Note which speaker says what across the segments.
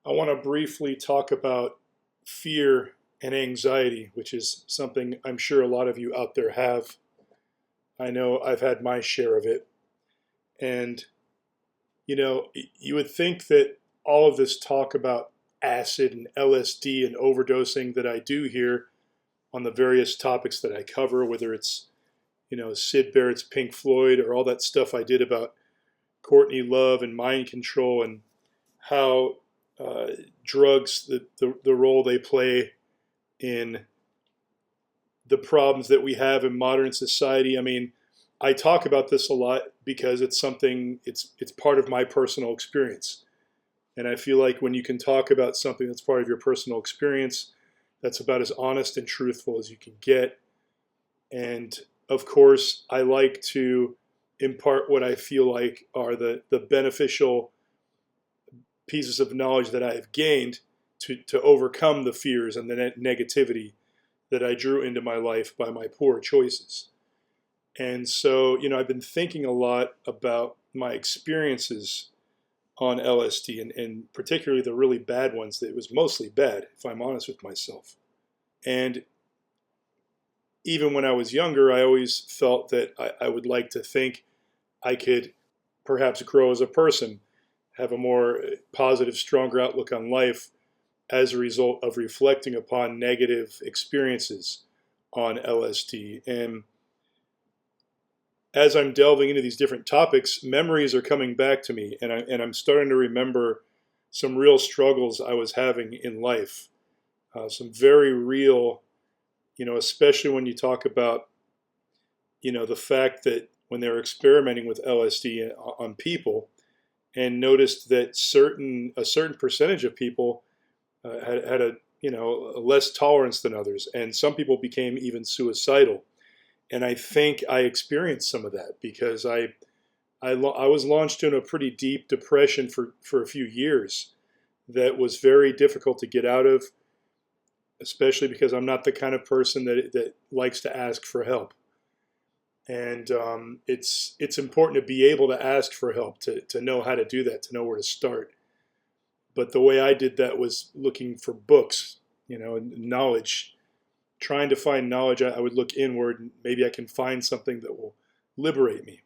Speaker 1: I want to briefly talk about fear and anxiety, which is something I'm sure a lot of you out there have. I know I've had my share of it. And, you would think that all of this talk about acid and LSD and overdosing that I do here on the various topics that I cover, whether it's, Sid Barrett's Pink Floyd or all that stuff I did about Courtney Love and mind control and how uh, drugs, the role they play in the problems that we have in modern society. I mean, I talk about this a lot because it's part of my personal experience. And I feel like when you can talk about something that's part of your personal experience, that's about as honest and truthful as you can get. And of course, I like to impart what I feel like are the beneficial pieces of knowledge that I have gained to overcome the fears and the negativity that I drew into my life by my poor choices. And so, I've been thinking a lot about my experiences on LSD and particularly the really bad ones. That it was mostly bad, if I'm honest with myself. And even when I was younger, I always felt that I would like to think I could perhaps grow as a person, have a more positive, stronger outlook on life as a result of reflecting upon negative experiences on LSD. And as I'm delving into these different topics, memories are coming back to me, and I'm starting to remember some real struggles I was having in life, some very real, especially when you talk about, the fact that when they were experimenting with LSD on people, and noticed that a certain percentage of people had a less tolerance than others, and some people became even suicidal. And I think I experienced some of that because I was launched in a pretty deep depression for a few years that was very difficult to get out of, especially because I'm not the kind of person that likes to ask for help. And it's important to be able to ask for help, to know how to do that, to know where to start. But the way I did that was looking for books, knowledge, trying to find knowledge. I would look inward, and maybe I can find something that will liberate me,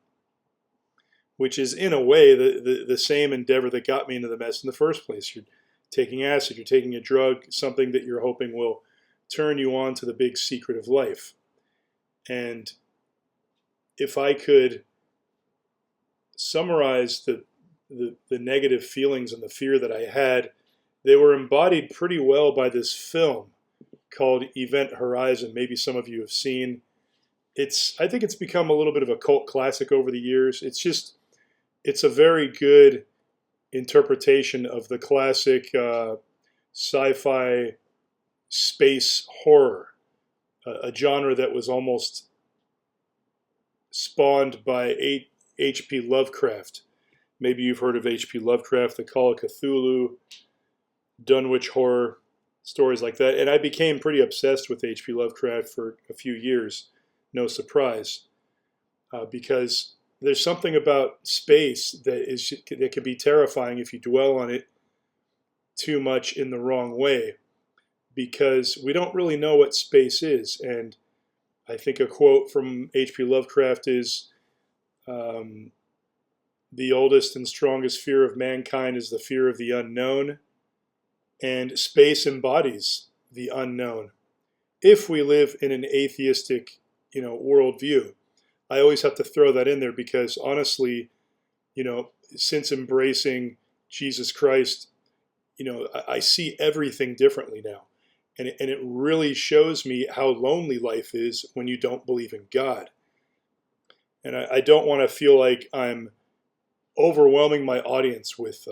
Speaker 1: which is in a way the same endeavor that got me into the mess in the first place. You're taking acid, you're taking a drug, something that you're hoping will turn you on to the big secret of life. And if I could summarize the negative feelings and the fear that I had, they were embodied pretty well by this film called Event Horizon. Maybe some of you have seen. I think it's become a little bit of a cult classic over the years. It's a very good interpretation of the classic sci-fi space horror, a genre that was almost spawned by H.P. Lovecraft. Maybe you've heard of H.P. Lovecraft, the Call of Cthulhu, Dunwich Horror, stories like that. And I became pretty obsessed with H.P. Lovecraft for a few years, no surprise, because there's something about space that can be terrifying if you dwell on it too much in the wrong way, because we don't really know what space is. And I think a quote from H.P. Lovecraft is, the oldest and strongest fear of mankind is the fear of the unknown, and space embodies the unknown. If we live in an atheistic, worldview, I always have to throw that in there because honestly, since embracing Jesus Christ, I see everything differently now. And it really shows me how lonely life is when you don't believe in God. And I don't want to feel like I'm overwhelming my audience with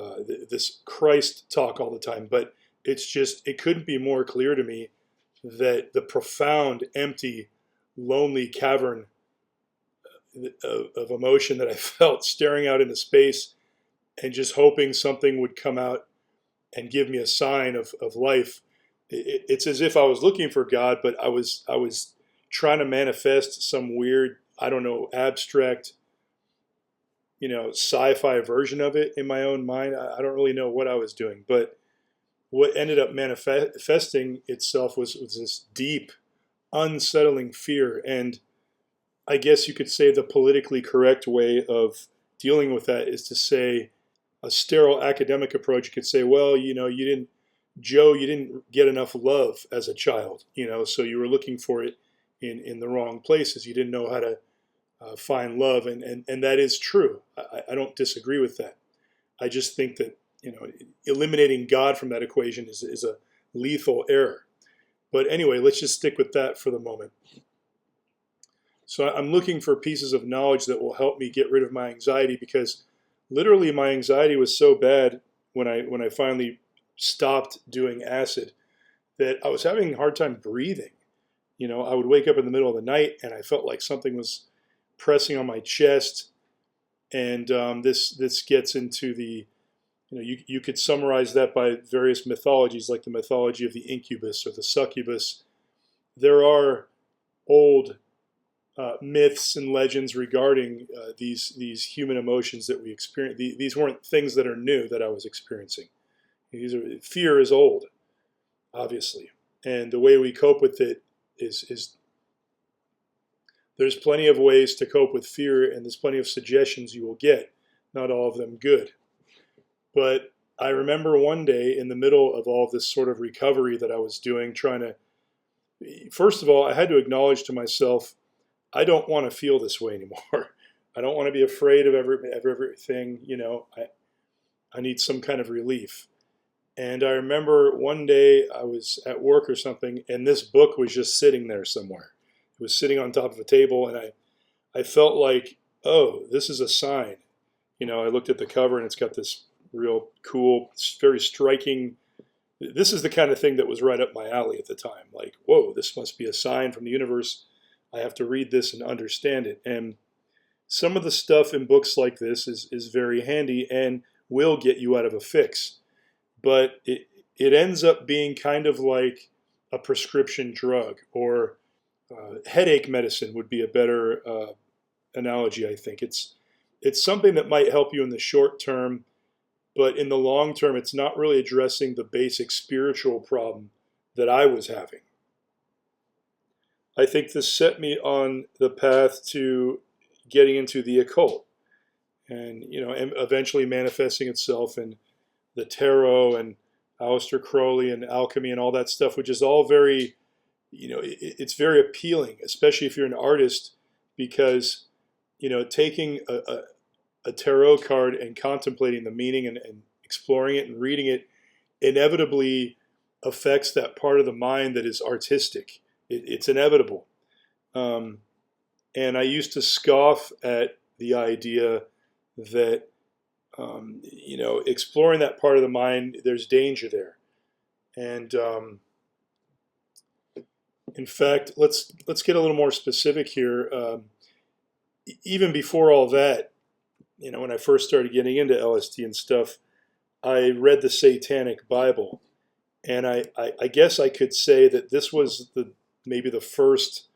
Speaker 1: this Christ talk all the time, but it couldn't be more clear to me that the profound, empty, lonely cavern of emotion that I felt staring out into space and just hoping something would come out and give me a sign of life. It's as if I was looking for God, but I was trying to manifest some weird, I don't know, abstract, sci-fi version of it in my own mind. I don't really know what I was doing, but what ended up manifesting itself was this deep, unsettling fear. And I guess you could say the politically correct way of dealing with that is to say a sterile academic approach. You could say, well, you didn't get enough love as a child, so you were looking for it in the wrong places. You didn't know how to find love, and that is true. I don't disagree with that. I just think that eliminating God from that equation is a lethal error. But anyway, let's just stick with that for the moment. So I'm looking for pieces of knowledge that will help me get rid of my anxiety, because literally my anxiety was so bad when I finally stopped doing acid that I was having a hard time breathing. I would wake up in the middle of the night and I felt like something was pressing on my chest. And this gets into the, you could summarize that by various mythologies, like the mythology of the incubus or the succubus. There are old myths and legends regarding these human emotions that we experience. These weren't things that are new that I was experiencing. Fear is old, obviously, and the way we cope with it is there's plenty of ways to cope with fear, and there's plenty of suggestions you will get. Not all of them good. But I remember one day in the middle of all of this sort of recovery that I was doing, first of all, I had to acknowledge to myself, I don't want to feel this way anymore. I don't want to be afraid of everything. I need some kind of relief. And I remember one day I was at work or something, and this book was just sitting there somewhere. It was sitting on top of a table, and I felt like, oh, this is a sign. I looked at the cover, and it's got this real cool, very striking. This is the kind of thing that was right up my alley at the time. Like, whoa, this must be a sign from the universe. I have to read this and understand it. And some of the stuff in books like this is very handy and will get you out of a fix. But it ends up being kind of like a prescription drug, or headache medicine would be a better analogy, I think. It's something that might help you in the short term, but in the long term, it's not really addressing the basic spiritual problem that I was having. I think this set me on the path to getting into the occult, and eventually manifesting itself in the tarot and Aleister Crowley and alchemy and all that stuff, which is all very, it's very appealing, especially if you're an artist, because taking a tarot card and contemplating the meaning and exploring it and reading it inevitably affects that part of the mind that is artistic. It's inevitable. And I used to scoff at the idea that, exploring that part of the mind, there's danger there. And in fact, let's get a little more specific here. Even before all that, when I first started getting into LSD and stuff, I read the Satanic Bible. And I guess I could say that this was maybe the first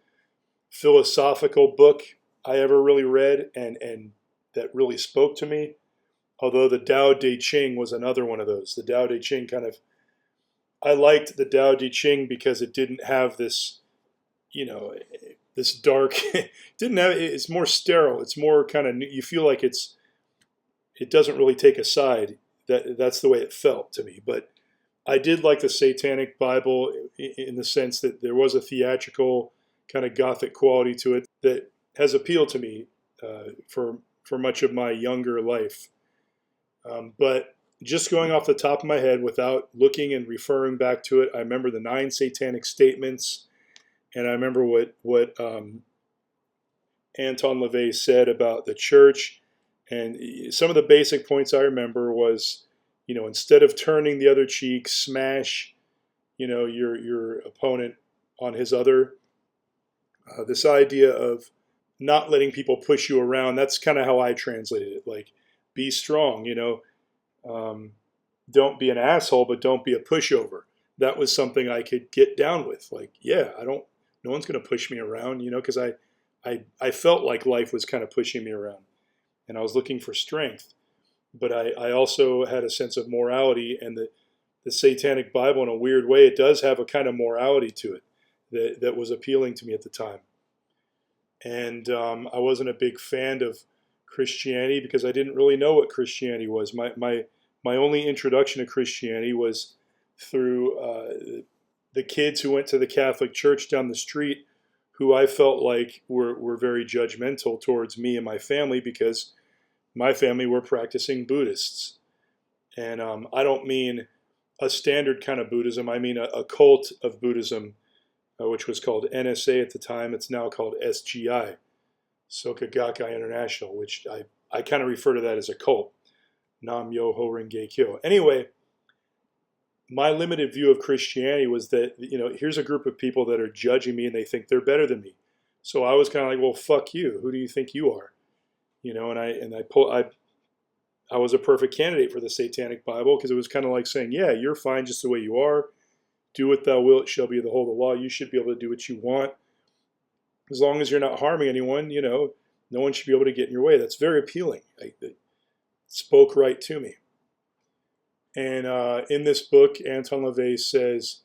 Speaker 1: philosophical book I ever really read and that really spoke to me. Although the Tao Te Ching was another one of those. The Tao Te Ching I liked the Tao Te Ching because it didn't have this, this dark, it's more sterile. It's more kind of, you feel like it doesn't really take a side. That's the way it felt to me. But I did like the Satanic Bible in the sense that there was a theatrical kind of gothic quality to it that has appealed to me for much of my younger life. But just going off the top of my head without looking and referring back to it, I remember the 9 satanic statements, and I remember what Anton LaVey said about the church. And some of the basic points I remember was, instead of turning the other cheek, smash, your opponent on his other. This idea of not letting people push you around, that's kind of how I translated it. Like, be strong, don't be an asshole, but don't be a pushover. That was something I could get down with. Like, yeah, no one's going to push me around, because I felt like life was kind of pushing me around, and I was looking for strength. But I also had a sense of morality, and the Satanic Bible in a weird way. It does have a kind of morality to it that was appealing to me at the time. And I wasn't a big fan of Christianity because I didn't really know what Christianity was. My only introduction to Christianity was through the kids who went to the Catholic Church down the street, who I felt like were very judgmental towards me and my family because my family were practicing Buddhists. And I don't mean a standard kind of Buddhism. I mean a cult of Buddhism, which was called NSA at the time. It's now called SGI, Soka Gakkai International, which I kind of refer to that as a cult. Nam Myoho Renge Kyo. Anyway, my limited view of Christianity was that, here's a group of people that are judging me and they think they're better than me. So I was kind of like, well, fuck you. Who do you think you are? I was a perfect candidate for the Satanic Bible because it was kind of like saying, yeah, you're fine just the way you are. Do what thou wilt shall be the whole of the law. You should be able to do what you want. As long as you're not harming anyone, no one should be able to get in your way. That's very appealing. It spoke right to me. And in this book, Anton LaVey says,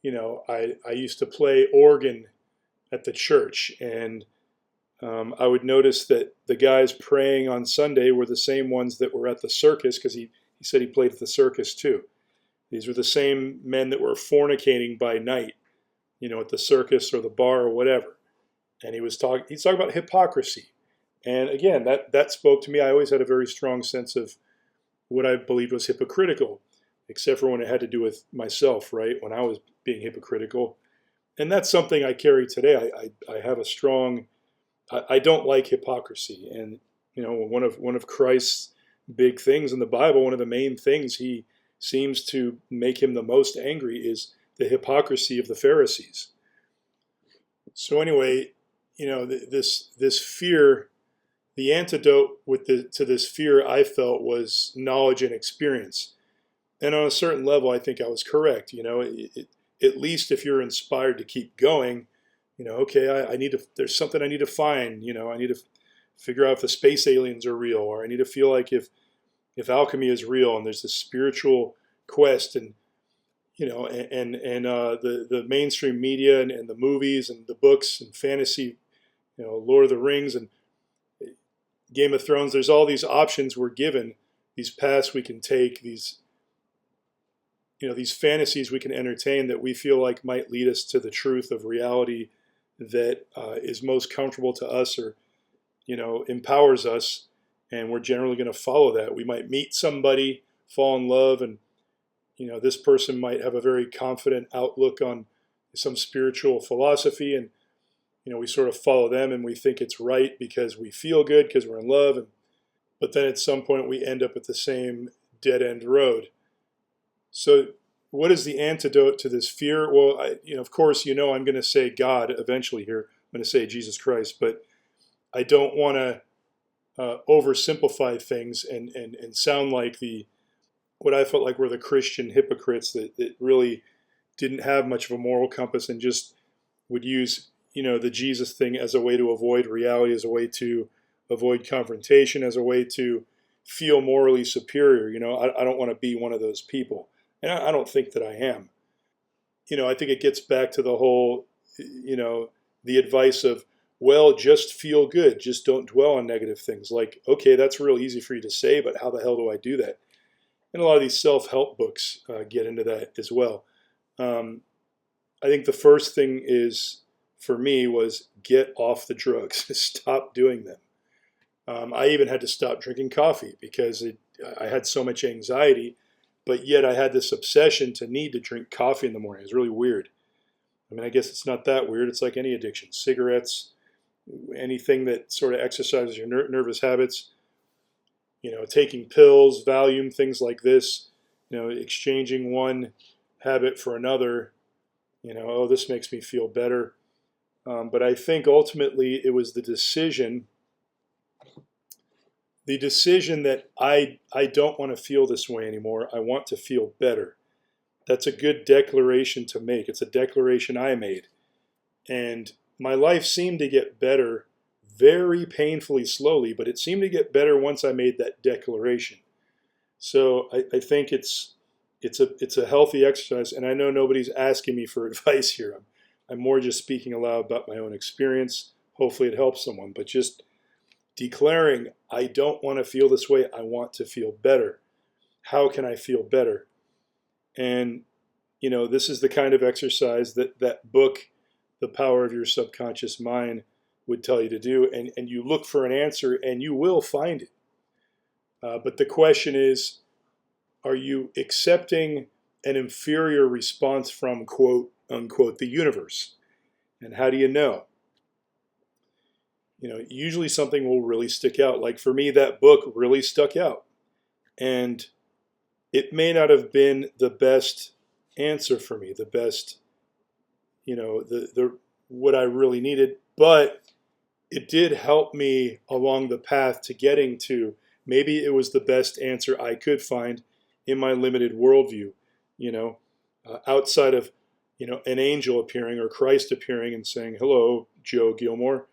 Speaker 1: I used to play organ at the church, and I would notice that the guys praying on Sunday were the same ones that were at the circus, because he said he played at the circus too. These were the same men that were fornicating by night, at the circus or the bar or whatever. And he's talking about hypocrisy. And again, that spoke to me. I always had a very strong sense of what I believed was hypocritical, except for when it had to do with myself, right? When I was being hypocritical. And that's something I carry today. I have a strong, I don't like hypocrisy. And, one of Christ's big things in the Bible, one of the main things he seems to make him the most angry is the hypocrisy of the Pharisees. So anyway, this fear, the antidote to this fear I felt was knowledge and experience. And on a certain level, I think I was correct. At least if you're inspired to keep going, okay, there's something I need to find. I need to figure out if the space aliens are real, or I need to feel like if alchemy is real, and there's this spiritual quest, and the mainstream media and the movies and the books and fantasy, Lord of the Rings and Game of Thrones. There's all these options we're given, these paths we can take, these fantasies we can entertain that we feel like might lead us to the truth of reality that is most comfortable to us, or empowers us, and we're generally going to follow that. We might meet somebody, fall in love, and this person might have a very confident outlook on some spiritual philosophy, and we sort of follow them, and we think it's right because we feel good because we're in love, but then at some point we end up at the same dead-end road. So what is the antidote to this fear? Well, of course, I'm going to say God eventually here. I'm going to say Jesus Christ, but I don't want to oversimplify things and sound like what I felt like were the Christian hypocrites that really didn't have much of a moral compass and just would use, the Jesus thing as a way to avoid reality, as a way to avoid confrontation, as a way to feel morally superior. I don't want to be one of those people. And I don't think that I am. I think it gets back to the whole, the advice of, well, just feel good. Just don't dwell on negative things. Like, okay, that's real easy for you to say, but how the hell do I do that? And a lot of these self-help books get into that as well. I think the first thing for me was get off the drugs. Stop doing them. I even had to stop drinking coffee because I had so much anxiety, but yet I had this obsession to need to drink coffee in the morning. It was really weird. I mean, I guess it's not that weird. It's like any addiction. Cigarettes, anything that sort of exercises your nervous habits, taking pills, Valium, things like this, exchanging one habit for another, oh, this makes me feel better. But I think ultimately it was the decision that I don't want to feel this way anymore. I want to feel better. That's a good declaration to make. It's a declaration I made. And my life seemed to get better very painfully slowly, but it seemed to get better once I made that declaration. So I think it's it's a healthy exercise, and I know nobody's asking me for advice here. I'm more just speaking aloud about my own experience. Hopefully it helps someone, but just declaring, I don't want to feel this way. I want to feel better. How can I feel better? And, this is the kind of exercise that book, The Power of Your Subconscious Mind, would tell you to do. And you look for an answer and you will find it. But the question is, are you accepting an inferior response from, quote unquote, the universe? And how do you know? Usually something will really stick out. Like for me, that book really stuck out. And it may not have been the best answer for me, the best, the what I really needed, but it did help me along the path to getting to, maybe it was the best answer I could find in my limited worldview, outside of, an angel appearing or Christ appearing and saying, hello, Joe Gilmore,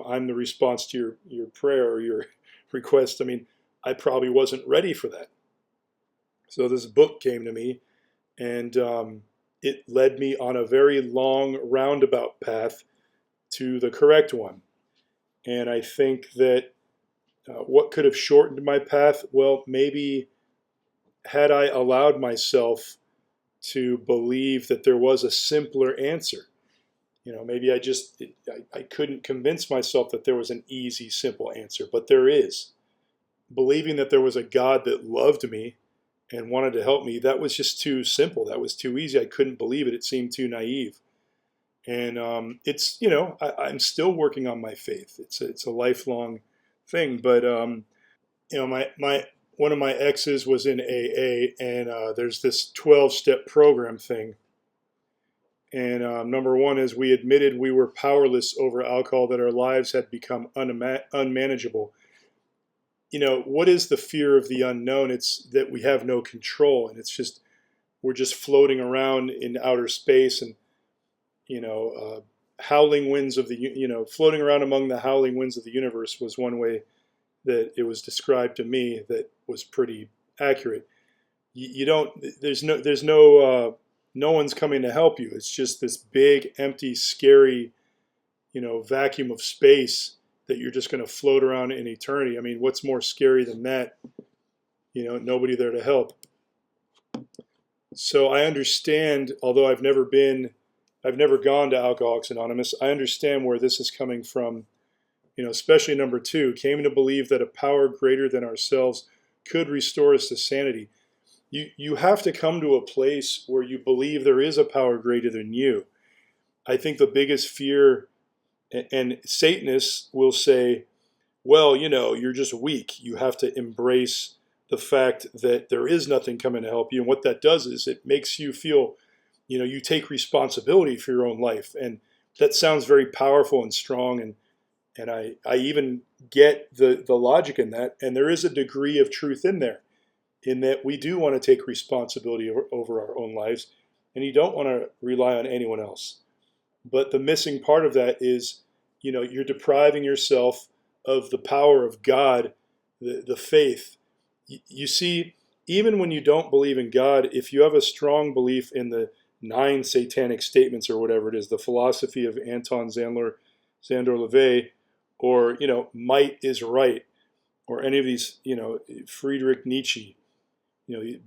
Speaker 1: I'm the response to your prayer or your request. I mean, I probably wasn't ready for that. So this book came to me, and it led me on a very long roundabout path to the correct one. And I think that what could have shortened my path? Well, maybe had I allowed myself to believe that there was a simpler answer. Maybe I couldn't convince myself that there was an easy, simple answer, but there is. Believing that there was a God that loved me and wanted to help me, that was just too simple. That was too easy. I couldn't believe it. It seemed too naive. And it's, I'm still working on my faith. It's a lifelong thing. But, my one of my exes was in AA, and there's this 12-step program thing. And number one is we admitted we were powerless over alcohol, that our lives had become unmanageable. What is the fear of the unknown? It's that we have no control, and we're just floating around in outer space, and howling winds of floating around among the howling winds of the universe was one way that it was described to me that was pretty accurate. No one's coming to help you. It's just this big, empty, scary, vacuum of space that you're just going to float around in eternity. I mean, what's more scary than that? Nobody there to help. So I understand, although I've never gone to Alcoholics Anonymous, I understand where this is coming from, especially number 2, came to believe that a power greater than ourselves could restore us to sanity. You have to come to a place where you believe there is a power greater than you. I think the biggest fear, and Satanists will say, well, you're just weak. You have to embrace the fact that there is nothing coming to help you. And what that does is it makes you feel, you take responsibility for your own life. And that sounds very powerful and strong. And I even get the logic in that. And there is a degree of truth in there, in that we do want to take responsibility over our own lives. And you don't want to rely on anyone else. But the missing part of that is, you're depriving yourself of the power of God, the faith. You see, even when you don't believe in God, if you have a strong belief in the 9 satanic statements or whatever it is, the philosophy of Anton Szandor LaVey, or, might is right, or any of these, Friedrich Nietzsche,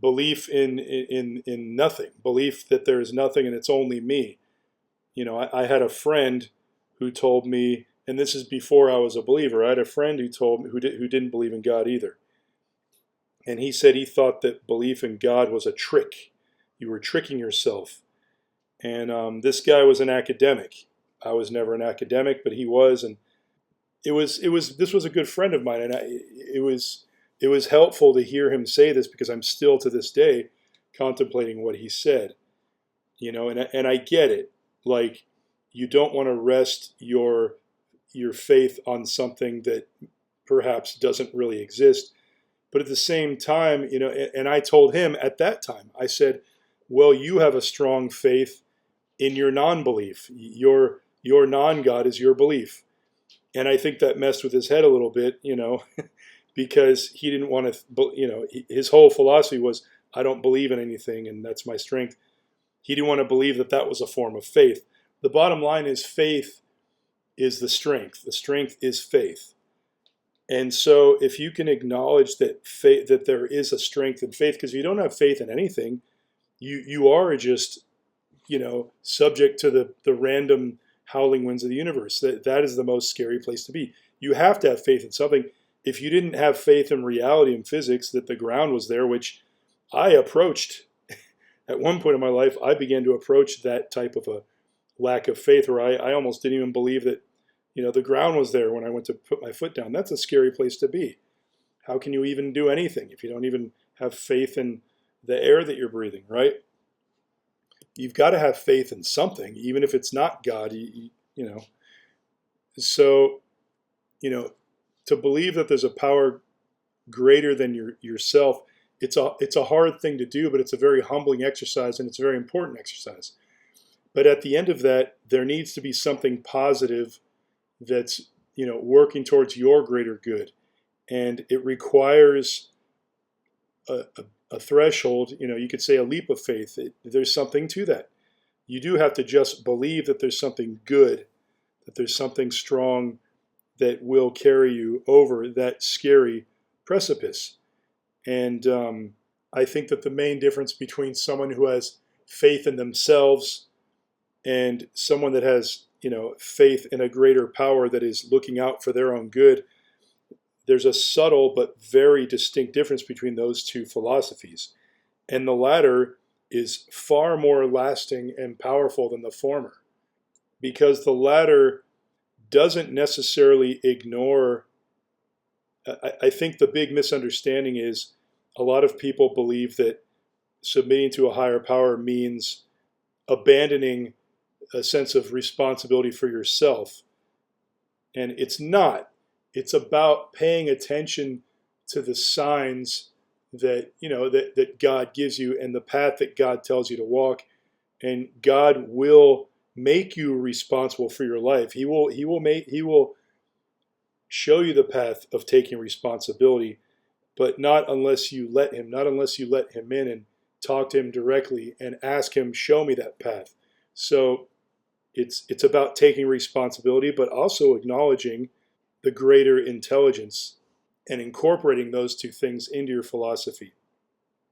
Speaker 1: belief in nothing, belief that there is nothing and it's only me. I had a friend who told me, and this is before I was a believer, I had a friend who told me, who didn't believe in God either. And he said he thought that belief in God was a trick. You were tricking yourself. And this guy was an academic. I was never an academic, but he was. And this was a good friend of mine. And it was helpful to hear him say this, because I'm still to this day contemplating what he said. And I get it. Like, you don't want to rest your faith on something that perhaps doesn't really exist. But at the same time, and I told him at that time, I said, well, you have a strong faith in your non-belief. Your non-God is your belief. And I think that messed with his head a little bit, because he didn't want to, his whole philosophy was, I don't believe in anything and that's my strength. He didn't want to believe that that was a form of faith. The bottom line is faith is the strength. The strength is faith. And so if you can acknowledge that faith, that there is a strength in faith, because if you don't have faith in anything, you are just, subject to the random howling winds of the universe. That is the most scary place to be. You have to have faith in something. If you didn't have faith in reality and physics, that the ground was there, which I approached at one point in my life, I began to approach that type of a lack of faith where I almost didn't even believe that, the ground was there when I went to put my foot down. That's a scary place to be. How can you even do anything if you don't even have faith in the air that you're breathing, right? You've got to have faith in something, even if it's not God, So, to believe that there's a power greater than yourself, it's a hard thing to do, but it's a very humbling exercise and it's a very important exercise. But at the end of that, there needs to be something positive that's, working towards your greater good. And it requires a threshold, you could say a leap of faith. There's something to that. You do have to just believe that there's something good, that there's something strong that will carry you over that scary precipice. And I think that the main difference between someone who has faith in themselves and someone that has, faith in a greater power that is looking out for their own good, there's a subtle but very distinct difference between those two philosophies. And the latter is far more lasting and powerful than the former, because the latter doesn't necessarily ignore. I think the big misunderstanding is a lot of people believe that submitting to a higher power means abandoning a sense of responsibility for yourself. And it's not. It's about paying attention to the signs that, that God gives you and the path that God tells you to walk. And God will make you responsible for your life. He will show you the path of taking responsibility, but not unless you let him in and talk to him directly and ask him, show me that path. So it's about taking responsibility, but also acknowledging the greater intelligence and incorporating those two things into your philosophy.